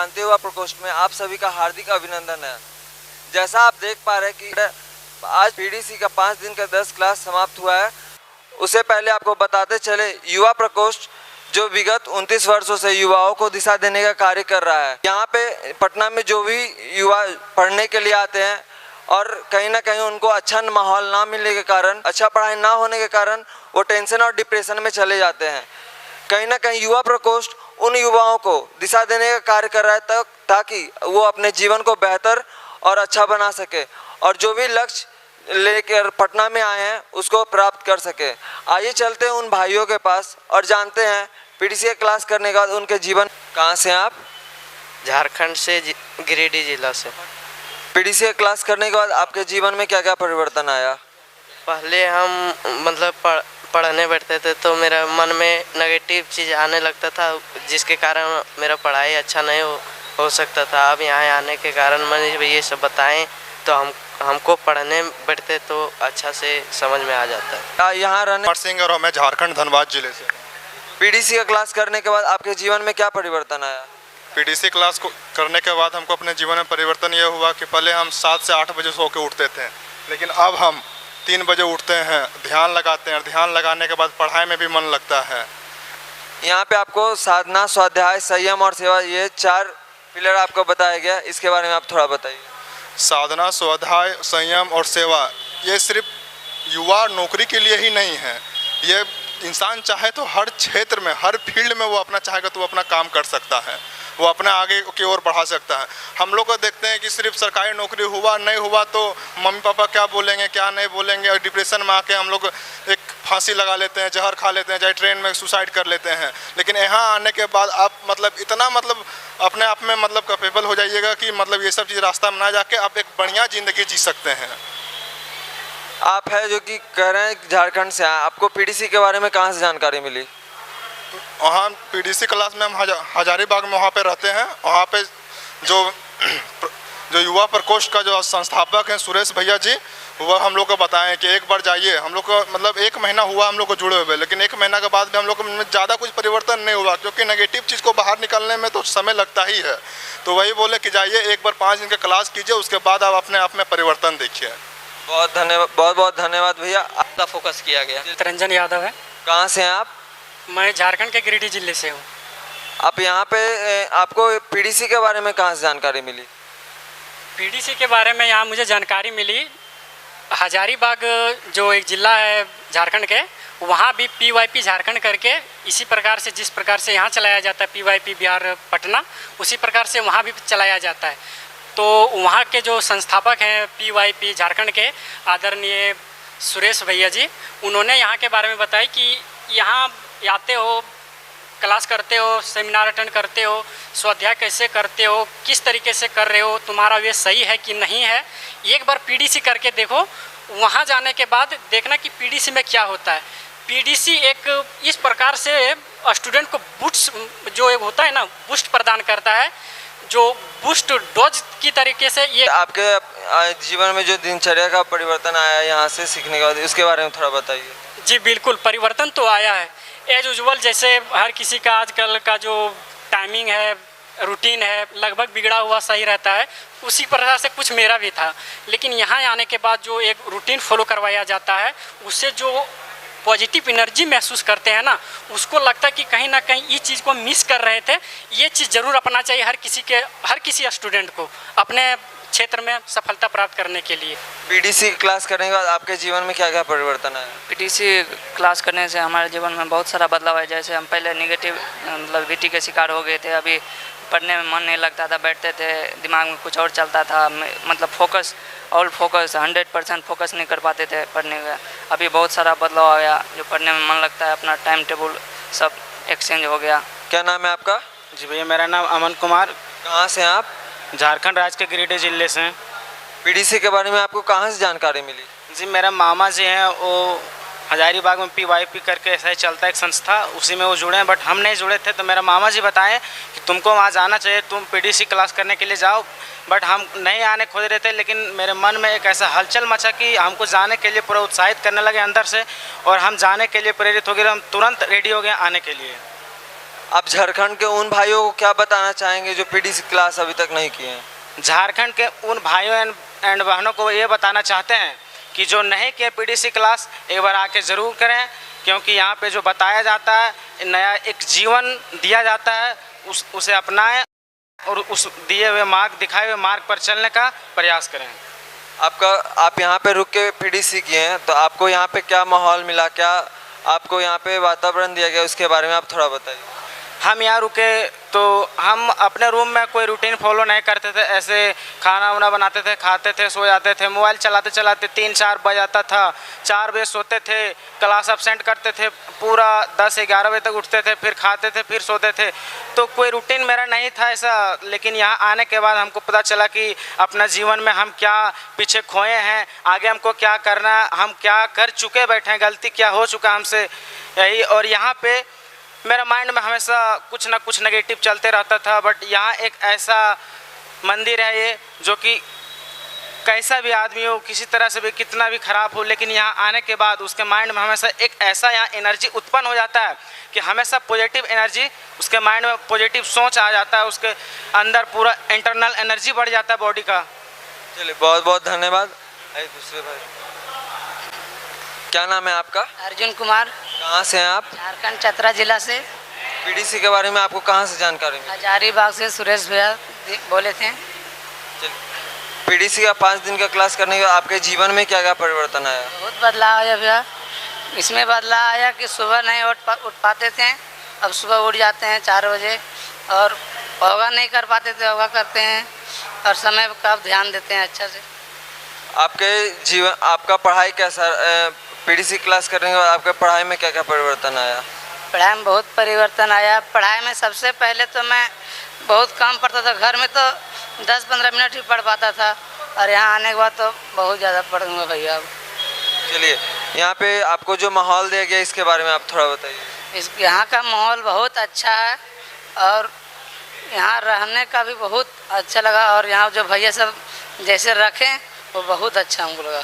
जानते हुआ प्रकोष्ठ में आप सभी का हार्दिक अभिनंदन है। जैसा आप देख पा रहे हैं कि आज पीडीसी का 5 दिन का 10 क्लास समाप्त हुआ है। उससे पहले आपको बताते चले, युवा प्रकोष्ठ जो विगत 29 वर्षों से युवाओं को दिशा देने का कार्य कर रहा है। यहाँ पे पटना में जो भी युवा पढ़ने के लिए आते हैं और कहीं ना कहीं उनको अच्छा माहौल ना मिलने के कारण, अच्छा पढ़ाई ना होने के कारण वो टेंशन और डिप्रेशन में चले जाते हैं। कहीं ना कहीं युवा प्रकोष्ठ उन युवाओं को दिशा देने का कार्य कर रहा है ताकि वो अपने जीवन को बेहतर और अच्छा बना सके और जो भी लक्ष्य लेकर पटना में आए हैं उसको प्राप्त कर सके। आइए चलते हैं उन भाइयों के पास और जानते हैं पीडीसी क्लास करने के बाद उनके जीवन। कहाँ से हैं आप? झारखंड से, गिरिडीह जिला से। पीडीसी क्लास करने के बाद आपके जीवन में क्या क्या परिवर्तन आया? पहले हम मतलब पढ़ने बैठते थे तो मेरा मन में नेगेटिव चीज़ आने लगता था, जिसके कारण मेरा पढ़ाई अच्छा नहीं हो सकता था। अब यहाँ आने के कारण मुझे ये सब बताएं तो हमको पढ़ने बैठते तो अच्छा से समझ में आ जाता है। यहाँ रहने सिंह और मैं झारखंड धनबाद जिले से। पीडीसी का क्लास करने के बाद आपके जीवन में क्या परिवर्तन आया? पीडीसी क्लास को करने के बाद हमको अपने जीवन में परिवर्तन ये हुआ कि पहले हम 7 से 8 बजे सो के उठते थे, लेकिन अब हम 3 बजे उठते हैं, ध्यान लगाते हैं। ध्यान लगाने के बाद पढ़ाई में भी मन लगता है। यहाँ पे आपको साधना, स्वाध्याय, संयम और सेवा, ये 4 पिलर आपको बताया गया। इसके बारे में आप थोड़ा बताइए। साधना, स्वाध्याय, संयम और सेवा ये सिर्फ युवा नौकरी के लिए ही नहीं है। ये इंसान चाहे तो हर क्षेत्र में, हर फील्ड में वो अपना चाहेगा तो वो अपना काम कर सकता है, वो अपने आगे की ओर बढ़ा सकता है। हम लोग को देखते हैं कि सिर्फ सरकारी नौकरी हुआ नहीं हुआ तो मम्मी पापा क्या बोलेंगे क्या नहीं बोलेंगे, और डिप्रेशन में आके हम लोग एक फांसी लगा लेते हैं, जहर खा लेते हैं, चाहे ट्रेन में सुसाइड कर लेते हैं। लेकिन यहाँ आने के बाद आप इतना अपने आप में कैपेबल हो जाइएगा कि ये सब चीज़ रास्ता में ना जाके आप एक बढ़िया ज़िंदगी जी सकते हैं। आप है जो कि कह रहे हैं झारखंड से आए, आपको पीडीसी के बारे में कहाँ से जानकारी मिली? वहाँ पीडीसी क्लास में हम हजारीबाग में वहाँ पे रहते हैं। वहाँ पे जो युवा प्रकोष्ठ का जो संस्थापक हैं सुरेश भैया जी, वह हम लोग को बताएं कि एक बार जाइए। हम लोग को 1 महीना हुआ हम लोग को जुड़े हुए, लेकिन 1 महीना के बाद भी हम लोग में ज़्यादा कुछ परिवर्तन नहीं हुआ, क्योंकि नेगेटिव चीज़ को बाहर निकलने में तो समय लगता ही है। तो वही बोले कि जाइए एक बार 5 दिन का क्लास कीजिए, उसके बाद आप अपने आप में परिवर्तन देखिए। बहुत धन्यवाद, बहुत बहुत धन्यवाद भैया। आपका फोकस किया गया। रंजन यादव है। कहाँ से हैं आप? मैं झारखंड के गिरिडीह जिले से हूँ। आप यहाँ पे आपको पीडीसी के बारे में कहाँ से जानकारी मिली? पीडीसी के बारे में यहाँ मुझे जानकारी मिली, हजारीबाग जो एक ज़िला है झारखंड के, वहाँ भी पीवाईपी झारखंड करके इसी प्रकार से, जिस प्रकार से यहाँ चलाया जाता है पीवाईपी बिहार पटना, उसी प्रकार से वहाँ भी चलाया जाता है। तो वहाँ के जो संस्थापक हैं पीवाईपी झारखंड के, आदरणीय सुरेश भैया जी, उन्होंने यहाँ के बारे में बताया कि यहाँ आते हो, क्लास करते हो, सेमिनार अटेंड करते हो, स्वाध्याय कैसे करते हो, किस तरीके से कर रहे हो, तुम्हारा वे सही है कि नहीं है, एक बार पीडीसी करके देखो। वहाँ जाने के बाद देखना कि पीडीसी में क्या होता है। पीडीसी एक इस प्रकार से स्टूडेंट को बूस्ट जो एक होता है ना, बूस्ट प्रदान करता है, जो बूस्ट डोज की तरीके से। ये आपके जीवन में जो दिनचर्या का परिवर्तन आया है यहाँ से सीखने के बाद, उसके बारे में थोड़ा बताइए। जी बिल्कुल, परिवर्तन तो आया है एज यूजुअल। जैसे हर किसी का आजकल का जो टाइमिंग है, रूटीन है, लगभग बिगड़ा हुआ सही रहता है, उसी प्रकार से कुछ मेरा भी था। लेकिन यहाँ आने के बाद जो एक रूटीन फॉलो करवाया जाता है, उससे जो पॉजिटिव एनर्जी महसूस करते हैं ना, उसको लगता है कि कहीं ना कहीं ये चीज़ को मिस कर रहे थे। ये चीज़ ज़रूर अपना चाहिए हर किसी स्टूडेंट को अपने क्षेत्र में सफलता प्राप्त करने के लिए। पीडीसी क्लास करने के बाद आपके जीवन में क्या क्या परिवर्तन आया? पीडीसी क्लास करने से हमारे जीवन में बहुत सारा बदलाव है। जैसे हम पहले नेगेटिव बीटी के शिकार हो गए थे, अभी पढ़ने में मन नहीं लगता था, बैठते थे, दिमाग में कुछ और चलता था, फोकस 100% फोकस नहीं कर पाते थे पढ़ने में। अभी बहुत सारा बदलाव आ गया, जो पढ़ने में मन लगता है, अपना टाइम टेबल सब एक्सचेंज हो गया। क्या नाम है आपका? जी भैया, मेरा नाम अमन कुमार। कहाँ से हैं आप? झारखंड राज्य के गिरिडीह जिले से। पीडीसी के बारे में आपको कहाँ से जानकारी मिली? जी मेरा मामा जी हैं, वो हजारीबाग में पीवाईपी करके ऐसा ही चलता है एक संस्था, उसी में वो जुड़े हैं, बट हम नहीं जुड़े थे। तो मेरा मामा जी बताएं कि तुमको वहाँ जाना चाहिए, तुम पीडीसी क्लास करने के लिए जाओ। बट हम नहीं आने खोज रहे थे, लेकिन मेरे मन में एक ऐसा हलचल मचा कि हमको जाने के लिए पूरा उत्साहित करने लगे अंदर से, और हम जाने के लिए प्रेरित हो गए। हम तुरंत रेडी हो गए आने के लिए। आप झारखंड के उन भाइयों को क्या बताना चाहेंगे जो पीडीसी क्लास अभी तक नहीं किए हैं? झारखंड के उन भाइयों एंड बहनों को ये बताना चाहते हैं कि जो नहीं किए पीडीसी क्लास, एक बार आके ज़रूर करें, क्योंकि यहाँ पे जो बताया जाता है, नया एक जीवन दिया जाता है, उसे अपनाएं और उस दिए हुए मार्ग, दिखाए हुए मार्ग पर चलने का प्रयास करें। आप यहाँ पे रुक के पीडीसी किए हैं, तो आपको यहाँ पे क्या माहौल मिला, क्या आपको यहाँ पे वातावरण दिया गया, उसके बारे में आप थोड़ा बताइए। हम यहाँ रुके तो हम अपने रूम में कोई रूटीन फॉलो नहीं करते थे, ऐसे खाना वाना बनाते थे, खाते थे, सो जाते थे, मोबाइल चलाते चलाते 3-4 बज जाता था, 4 बजे सोते थे, क्लास अब्सेंट करते थे, पूरा 10-11 बजे तक उठते थे, फिर खाते थे, फिर सोते थे। तो कोई रूटीन मेरा नहीं था ऐसा, लेकिन यहाँ आने के बाद हमको पता चला कि अपना जीवन में हम क्या पीछे खोए हैं, आगे हमको क्या करना, हम क्या कर चुके बैठे हैं, गलती क्या हो चुका हमसे, यही। और यहाँ पे मेरा माइंड में हमेशा कुछ ना कुछ नेगेटिव चलते रहता था, बट यहाँ एक ऐसा मंदिर है ये, जो कि कैसा भी आदमी हो, किसी तरह से भी, कितना भी ख़राब हो, लेकिन यहाँ आने के बाद उसके माइंड में हमेशा एक ऐसा यहाँ एनर्जी उत्पन्न हो जाता है कि हमेशा पॉजिटिव एनर्जी, उसके माइंड में पॉजिटिव सोच आ जाता है, उसके अंदर पूरा इंटरनल एनर्जी बढ़ जाता है बॉडी का। चलिए, बहुत बहुत धन्यवाद। दूसरे भाई, क्या नाम है आपका? अर्जुन कुमार। कहाँ से हैं आप? झारखंड, चतरा जिला से। पीडीसी के बारे में आपको कहाँ से जानकारी मिली? हजारीबाग से सुरेश भैया बोले थे। पीडीसी का 5 दिन का क्लास करने के बाद आपके जीवन में क्या क्या परिवर्तन आया? बहुत बदलाव आया भैया। इसमें बदलाव आया कि सुबह नहीं उठ पाते थे, अब सुबह उठ जाते हैं 4 बजे, और योगा नहीं कर पाते थे, योगा करते हैं, और समय का ध्यान देते हैं अच्छा से। आपके जीवन, आपका पढ़ाई कैसा, पीडीसी क्लास करने के बाद आपके पढ़ाई में क्या क्या परिवर्तन आया? पढ़ाई में बहुत परिवर्तन आया। पढ़ाई में सबसे पहले तो मैं बहुत कम पढ़ता था, घर में तो 10-15 मिनट ही पढ़ पाता था, और यहाँ आने के बाद तो बहुत ज़्यादा पढ़ूँगा भैया अब। चलिए, यहाँ पे आपको जो माहौल दिया गया इसके बारे में आप थोड़ा बताइए। यहाँ का माहौल बहुत अच्छा है, और यहाँ रहने का भी बहुत अच्छा लगा, और यहाँ जो भैया सब जैसे रखें वो बहुत अच्छा हमको लगा।